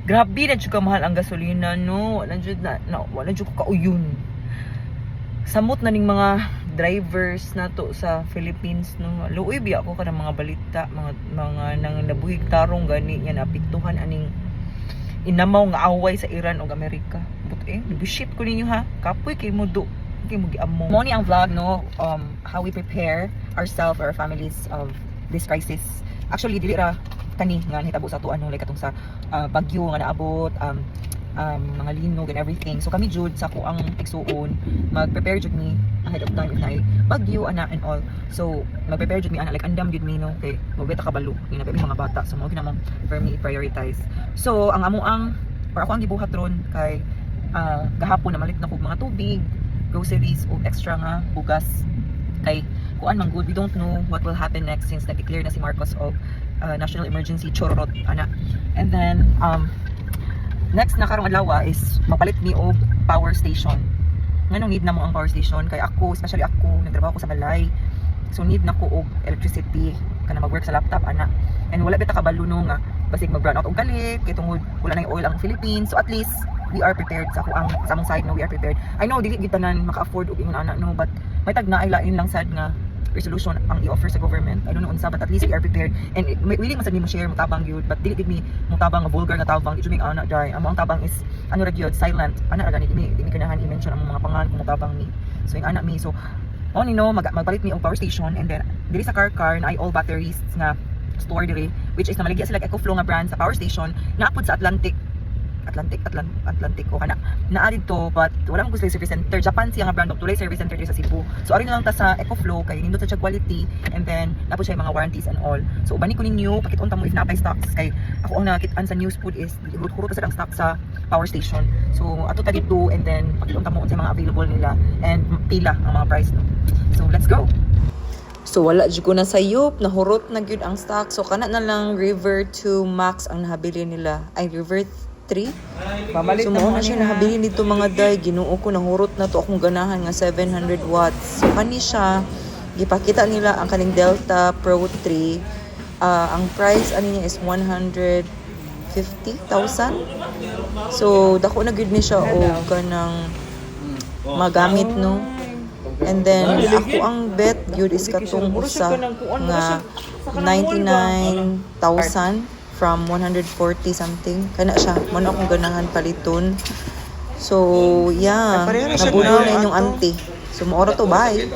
Grabe na jud ka mahal ang gasolina no. Wala jud ko kauyon. Samot na ning mga drivers nato sa Philippines no. Luoy biya ako kanang mga balita, mga nang nabuhig tarong gani nga naapektuhan aning inamaw nga away sa Iran ug Amerika. But bullshit ko ninyo ha. Kapoy kay mo do. Kay mo giammo. Mo ni ang vlog no, how we prepare ourselves or our families of this crisis. Actually dili ra kani nga nahitabo sa tuan no, like katong sa bagyo nga naabot, mga linog and everything. So kami jud sa ko ang igsuon mag-prepare jud mi ahead of time if na bagyo ana and all. So mag-prepare jud mi ana like andam jud mi no kay mabeta kabalo ni na mga bata so mo ginamang for me prioritize. So ang amo ang or ako ang gibuhat ron kay gahapon na malit na ko mga tubig, groceries o extra nga bugas kay kuan man good, we don't know what will happen next since nag-declare na si Marcos of national emergency chorot ana. And then next na karong adlaw is mapalit ni og power station. Nganong need na mo ang power station kay ako, especially ako nagtrabaho ko sa balay. So need na ko og electricity kana mag-work sa laptop ana. And wala bita kabalo no nga basig mag-run out og galit kay tungod wala na oil ang Philippines. So at least we are prepared sa among side no, we are prepared. I know dili gid tanan maka-afford og ingon ana no, but may tag na ay lain lang sad nga resolution ang i-offer sa government. I don't know unsa but at least we are prepared. And willing man sad ni mo share mo tabang gyud but dili gid mi mo tabang nga vulgar nga tabang dili ana dai. Ang tabang is ano ra gyud silent. Ana ra gani dili kanahan i-mention ang mga pangalan kung mo tabang ni. So yung ana mi so only no magpalit mi og power station and then diri sa car na ay all batteries nga store diri which is na maligya sila EcoFlow nga brand sa power station naapod sa Atlantic o kana naadid to but wala mo gusto service center. Japan siya nga brand og tulay service center diri sa Cebu. So ari na lang ta sa EcoFlow kay nindot sa quality and then napod siya mga warranties and all. So ubani ko ninyo pakit-on ta mo if napay stocks kay ako ang nakit-an sa news food is hurot sa stock sa power station. So ato ta dito and then pakit-on ta mo sa mga available nila and pila ang mga price no. So let's go. So wala jud ko na sayop, nahurot na gyud ang stock. So kana na lang River 2 Max ang nahabili nila. Ay River 3. So mo na siya nahabili nito mga day. Ginoo ko nahurot na to akong ganahan nga 700 watts. So kani siya gipakita nila ang kaning Delta Pro 3. Ang price ani niya is 150,000. So dako na gyud ni siya og kanang magamit no. And then ako ang bet gyud is katong usa nga 99,000 from 140 something. Kana siya man akong ganahan paliton. So yeah, nabunaw na inyong auntie. So maoro to bye.